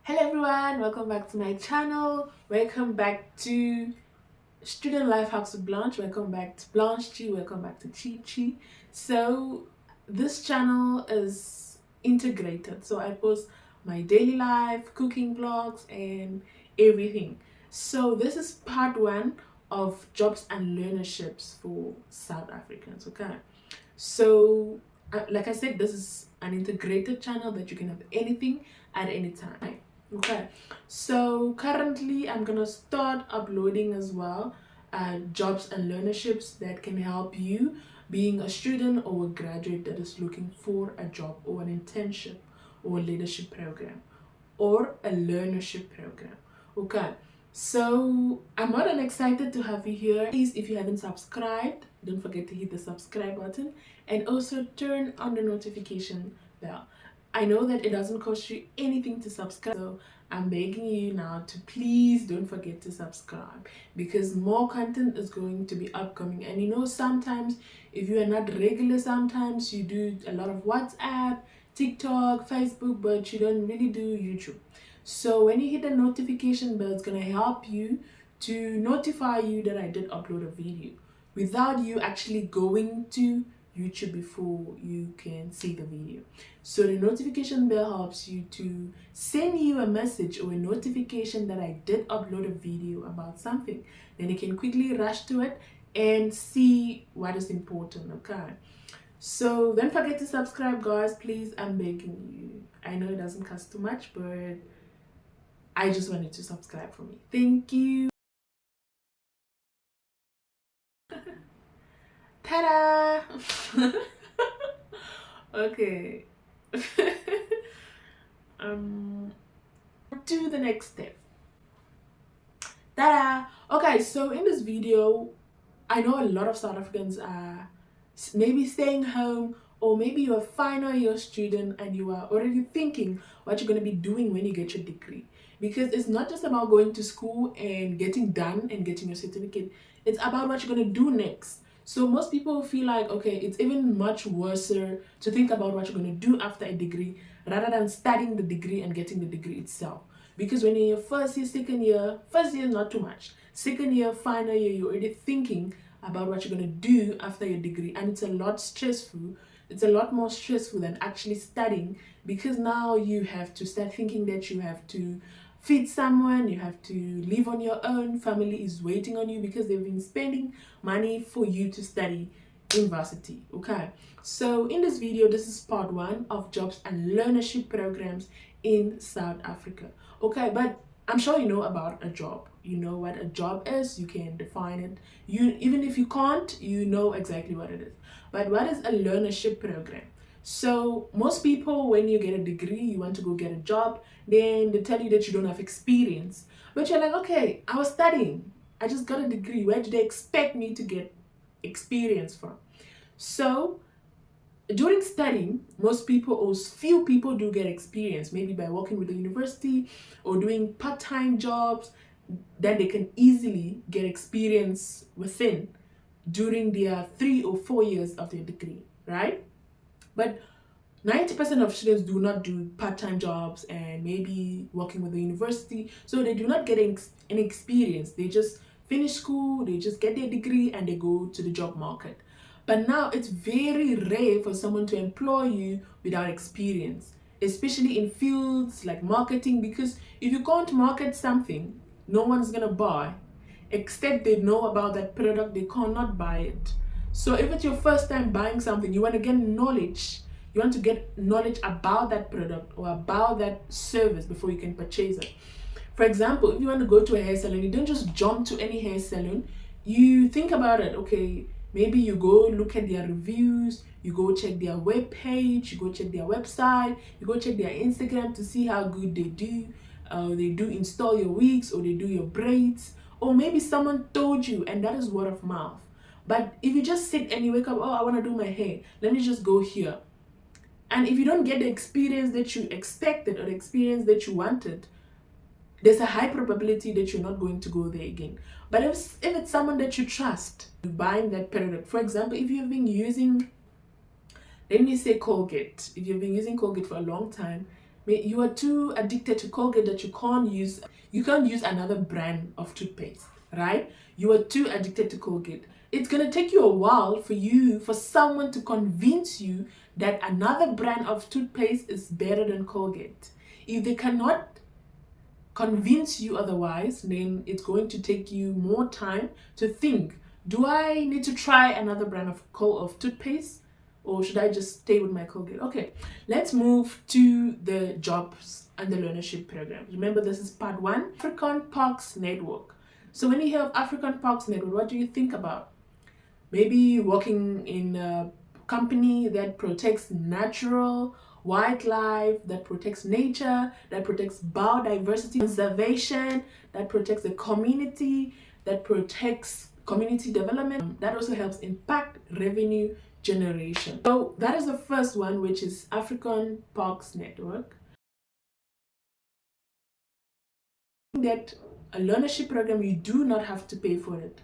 Hello everyone, welcome back to my channel. Welcome back to Student Life Hacks with Blanche. Welcome back to Blanche Chi. Welcome back to Chi Chi. So this channel is integrated. So I post my daily life, cooking vlogs and everything. So this is part one of jobs and learnerships for South Africans. Okay. So like I said, this is an integrated channel that you can have anything at any time. Okay, so currently I'm gonna start uploading as well jobs and learnerships that can help you being a student or a graduate that is looking for a job or an internship or a leadership program or a learnership program. Okay, so I'm more than excited to have you here. Please, if you haven't subscribed, don't forget to hit the subscribe button and also turn on the notification bell. I know that it doesn't cost you anything to subscribe, so I'm begging you now to please don't forget to subscribe because more content is going to be upcoming. And you know, sometimes if you are not regular, sometimes you do a lot of WhatsApp, TikTok, Facebook, but you don't really do YouTube. So when you hit the notification bell, it's gonna help you to notify you that I did upload a video without you actually going to YouTube before you can see the video. So the notification bell helps you to send you a message or a notification that I did upload a video about something. Then you can quickly rush to it and see what is important. Okay, so don't forget to subscribe, guys, please. I'm begging you. I know it doesn't cost too much, but I just wanted to subscribe for me. Thank you. Ta-da! Okay. To the next step. Ta-da! Okay, so in this video, I know a lot of South Africans are maybe staying home, or maybe you're a final year student and you are already thinking what you're going to be doing when you get your degree. Because it's not just about going to school and getting done and getting your certificate, it's about what you're going to do next. So most people feel like, okay, it's even much worse to think about what you're going to do after a degree rather than studying the degree and getting the degree itself. Because when you're in your first year, first year is not too much. Second year, final year, you're already thinking about what you're going to do after your degree, and it's a lot stressful. It's a lot more stressful than actually studying, because now you have to start thinking that you have to feed someone, you have to live on your own, family is waiting on you because they've been spending money for you to study university. Okay, so in this video, this is part one of jobs and learnership programs in South Africa. Okay, but I'm sure you know about a job. You know what a job is, you can define it. You, even if you can't, you know exactly what it is. But what is a learnership program? So most people, when you get a degree, you want to go get a job, then they tell you that you don't have experience. But you're like, okay, I was studying, I just got a degree. Where do they expect me to get experience from? So during studying, most people, or few people, do get experience, maybe by working with the university or doing part-time jobs that they can easily get experience within during their 3 or 4 years of their degree, right? But 90% of students do not do part-time jobs and maybe working with the university, so they do not get any experience. They just finish school, they just get their degree and they go to the job market. But now it's very rare for someone to employ you without experience, especially in fields like marketing, because if you can't market something, no one's gonna buy. Except they know about that product, they cannot buy it. So if it's your first time buying something, you want to get knowledge. You want to get knowledge about that product or about that service before you can purchase it. For example, if you want to go to a hair salon, you don't just jump to any hair salon. You think about it. Okay, maybe you go look at their reviews, you go check their web page, you go check their website, you go check their Instagram to see how good they do. They do install your wigs, or they do your braids, or maybe someone told you, and that is word of mouth. But if you just sit and you wake up, oh, I want to do my hair, let me just go here. And if you don't get the experience that you expected or the experience that you wanted, there's a high probability that you're not going to go there again. But if it's someone that you trust, buying that product, for example, if you've been using, let me say Colgate, if you've been using Colgate for a long time, You are too addicted to Colgate that you can't use another brand of toothpaste, right? You are too addicted to Colgate. It's gonna take you a while for someone to convince you that another brand of toothpaste is better than Colgate. If they cannot convince you otherwise, then it's going to take you more time to think, do I need to try another brand of toothpaste, or should I just stay with my Colgate? Okay, let's move to the jobs and the learnership programs. Remember, this is part one, African Parks Network. So when you hear of African Parks Network, what do you think about? Maybe working in a company that protects natural wildlife, that protects nature, that protects biodiversity conservation, that protects the community, that protects community development. That also helps impact revenue generation. So that is the first one, which is African Parks Network. That a learnership program, you do not have to pay for it.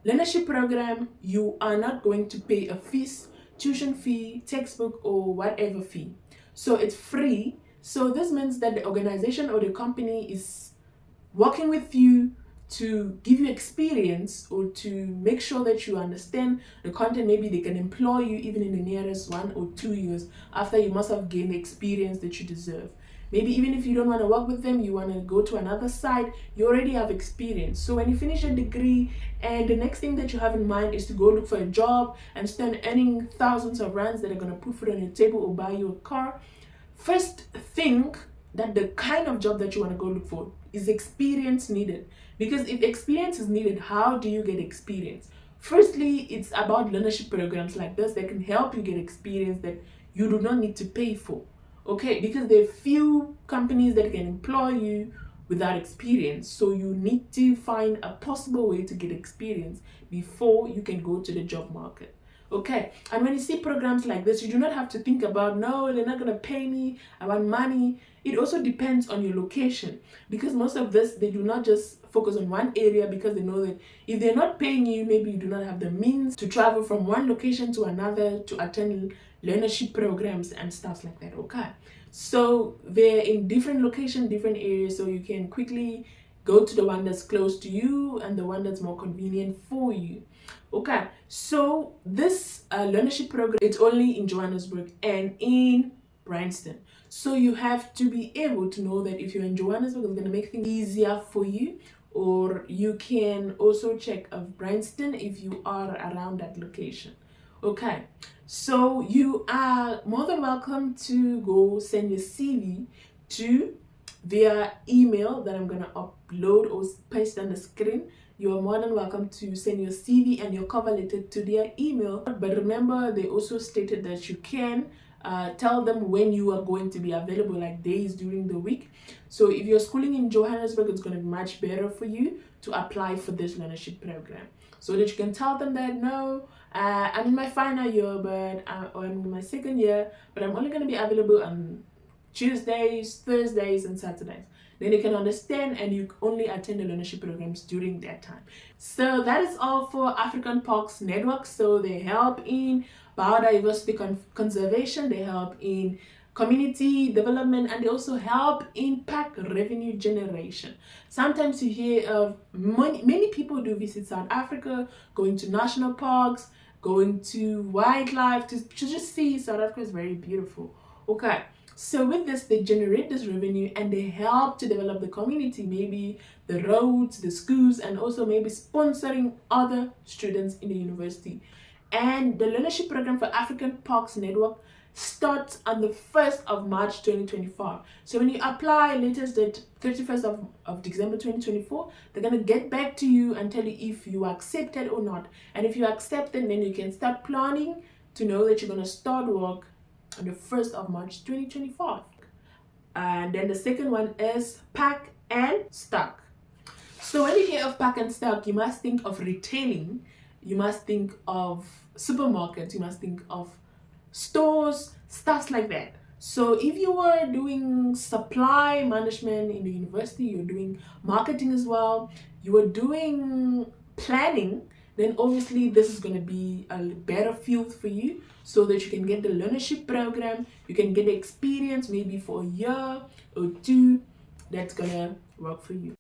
Learnership program, you are not going to pay a fees, tuition fee, textbook, or whatever fee. So it's free. So this means that the organization or the company is working with you to give you experience or to make sure that you understand the content. Maybe they can employ you even in the nearest 1 or 2 years after you must have gained the experience that you deserve. Maybe even if you don't want to work with them, you want to go to another side, you already have experience. So when you finish a degree and the next thing that you have in mind is to go look for a job and start earning thousands of rands that are going to put food on your table or buy you a car, first think that the kind of job that you want to go look for is experience needed. Because if experience is needed, how do you get experience? Firstly, it's about learnership programs like this that can help you get experience that you do not need to pay for. Okay, because there are few companies that can employ you without experience. So you need to find a possible way to get experience before you can go to the job market. Okay, and when you see programs like this, you do not have to think about, no, they're not going to pay me, I want money. It also depends on your location, because most of this, they do not just focus on one area, because they know that if they're not paying you, maybe you do not have the means to travel from one location to another to attend learnership programs and stuff like that. Okay, so they're in different locations, different areas, so you can quickly go to the one that's close to you and the one that's more convenient for you. Okay, so this learnership program, it's only in Johannesburg and in Bryanston. So you have to be able to know that if you're in Johannesburg, it's going to make things easier for you. Or you can also check of Bryanston if you are around that location. Okay, so you are more than welcome to go send your CV to via email that I'm going to upload or paste on the screen. You are more than welcome to send your CV and your cover letter to their email. But remember, they also stated that you can tell them when you are going to be available, like days during the week. So if you're schooling in Johannesburg, it's going to be much better for you to apply for this learnership program, so that you can tell them that, no, I'm in my final year, but or I'm in my second year, but I'm only going to be available on Tuesdays, Thursdays, and Saturdays. Then you can understand, and you only attend the learnership programs during that time. So that is all for African Parks Network. So they help in biodiversity conservation, they help in community development, and they also help impact revenue generation. Sometimes you hear of many people do visit South Africa, going to national parks, going to wildlife to just see. South Africa is very beautiful. Okay, so with this, they generate this revenue and they help to develop the community, maybe the roads, the schools, and also maybe sponsoring other students in the university. And the learnership program for African Parks Network starts on the 1st of March 2024. So when you apply latest date 31st of December 2024, they're going to get back to you and tell you if you are accepted or not. And if you are accepted, then you can start planning to know that you're going to start work on the 1st of March 2025. And then the second one is pack and stock. So when you hear of pack and stock, you must think of retailing, you must think of supermarkets, you must think of stores, stuff like that. So if you were doing supply management in the university, you're doing marketing as well, you were doing planning, then obviously this is going to be a better field for you, so that you can get the learnership program, you can get the experience maybe for a year or two. That's going to work for you.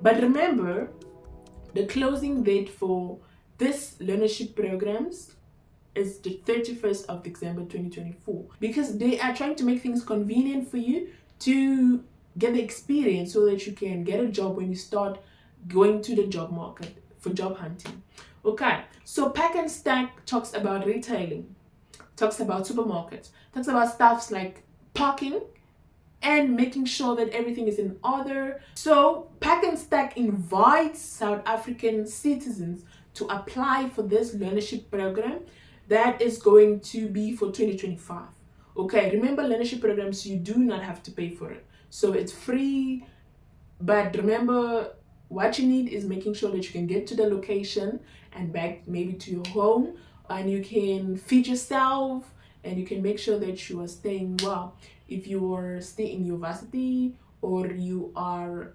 But remember, the closing date for this learnership programs is the 31st of December 2024, because they are trying to make things convenient for you to get the experience so that you can get a job when you start going to the job market for job hunting. Okay, so Pack and Stack talks about retailing, talks about supermarkets, talks about stuffs like parking and making sure that everything is in order. So Pack and Stack invites South African citizens to apply for this learnership program that is going to be for 2025. Okay, remember, learnership programs, you do not have to pay for it. So it's free, but remember, what you need is making sure that you can get to the location and back maybe to your home, and you can feed yourself, and you can make sure that you are staying well. If you are staying in university, or you are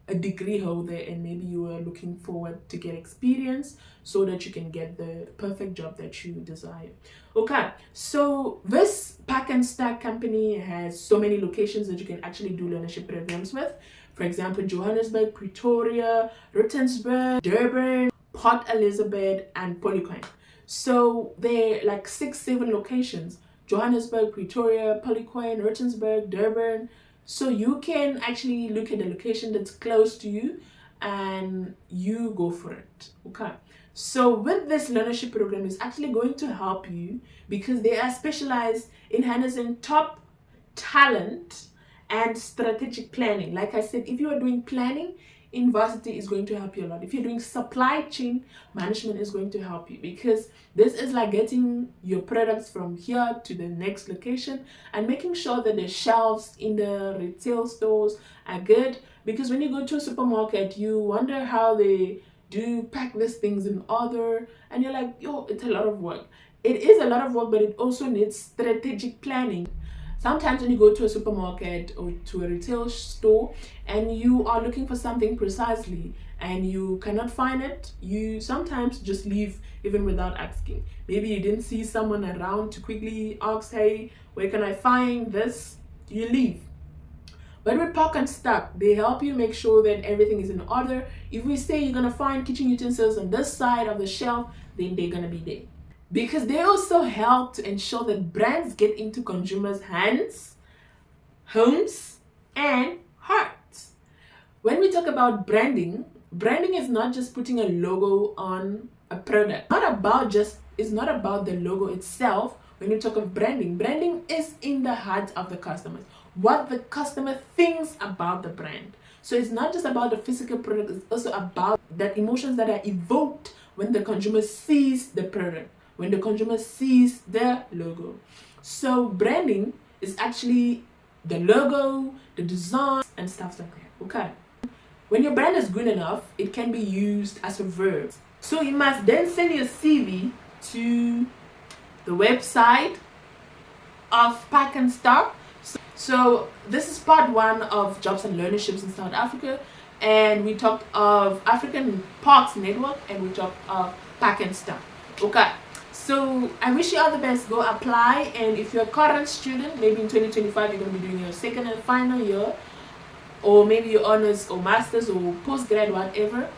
a degree holder and maybe you are looking forward to get experience so that you can get the perfect job that you desire. Okay, so this Pack and Stack company has so many locations that you can actually do learnership programs with. For example, Johannesburg, Pretoria, Rustenburg, Durban, Port Elizabeth, and Polokwane. So there are like 6-7 locations: Johannesburg, Pretoria, Polokwane, Rustenburg, Durban. So you can actually look at the location that's close to you and you go for it. Okay, so with this learnership program, is actually going to help you because they are specialized in harnessing top talent and strategic planning. Like I said, if you are doing planning, university is going to help you a lot. If you're doing supply chain management, is going to help you, because this is like getting your products from here to the next location and making sure that the shelves in the retail stores are good. Because when you go to a supermarket, you wonder how they do pack these things in order, and you're like, yo, it's a lot of work. It is a lot of work, but it also needs strategic planning. Sometimes when you go to a supermarket or to a retail store and you are looking for something precisely and you cannot find it, you sometimes just leave even without asking. Maybe you didn't see someone around to quickly ask, hey, where can I find this? You leave. But with Pack and Stack, they help you make sure that everything is in order. If we say you're going to find kitchen utensils on this side of the shelf, then they're going to be there. Because they also help to ensure that brands get into consumers' hands, homes, and hearts. When we talk about branding, branding is not just putting a logo on a product. It's not about the logo itself. When you talk of branding, branding is in the heart of the customers. What the customer thinks about the brand. So it's not just about the physical product, it's also about the emotions that are evoked when the consumer sees the product, when the consumer sees the logo. So branding is actually the logo, the design, and stuff like that. Okay. When your brand is good enough, it can be used as a verb. So you must then send your CV to the website of Pack and Stack. So this is part 1 of Jobs and Learnerships in South Africa, and we talked of African Parks Network, and we talked of Pack and Stack. Okay, so I wish you all the best. Go apply, and if you're a current student, maybe in 2025 you're going to be doing your second and final year, or maybe your honors or masters or postgrad, whatever.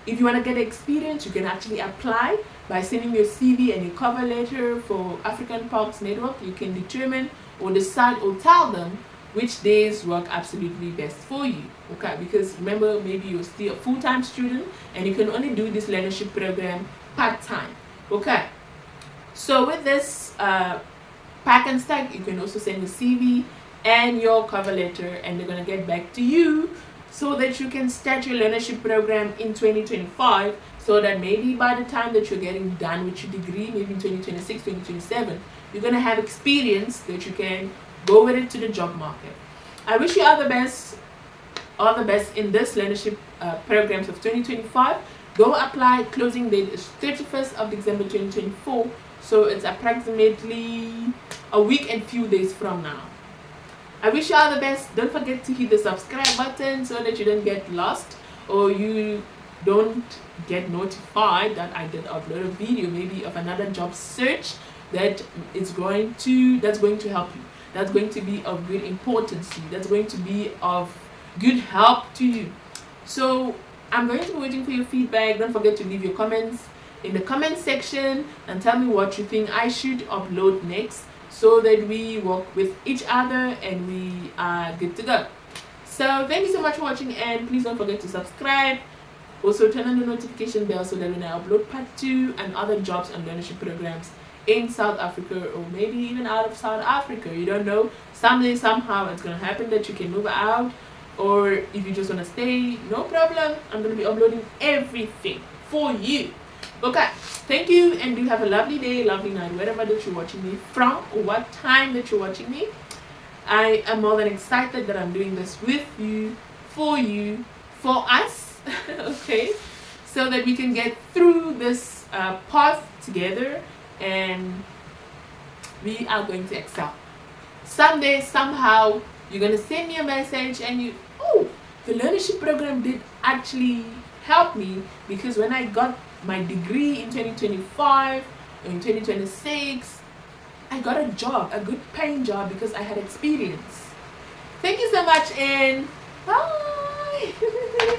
If you want to get experience, you can actually apply by sending your CV and your cover letter for African Parks Network. You can determine or decide or tell them which days work absolutely best for you. Okay, because remember, maybe you're still a full-time student and you can only do this learnership program part-time. Okay, so with this Pack and Stack, you can also send your CV and your cover letter, and they're going to get back to you so that you can start your learnership program in 2025, so that maybe by the time that you're getting done with your degree, maybe in 2026, 2027, you're going to have experience that you can go with it to the job market. I wish you all the best in this learnership programs of 2025. Go apply. Closing date is 31st of December 2024, so it's approximately a week and few days from now. I wish you all the best. Don't forget to hit the subscribe button so that you don't get lost, or you don't get notified that I did upload a video maybe of another job search that's going to help you, that's going to be of good importance to you, that's going to be of good help to you. So I'm going to be waiting for your feedback. Don't forget to leave your comments in the comment section and tell me what you think I should upload next, so that we work with each other and we are good to go. So thank you so much for watching, and please don't forget to subscribe. Also turn on the notification bell so that when I upload part 2 and other jobs and learnership programs in South Africa, or maybe even out of South Africa, you don't know, someday somehow it's going to happen that you can move out, or if you just want to stay, no problem, I'm going to be uploading everything for you. Okay, thank you, and do have a lovely day, lovely night, wherever that you're watching me from, or what time that you're watching me. I am more than excited that I'm doing this with you, for us. Okay, so that we can get through this path together, and we are going to excel. Someday, somehow, you're going to send me a message and the learnership program did actually help me, because when I got my degree in 2025 or in 2026, I got a job, a good paying job, because I had experience. Thank you so much, and bye.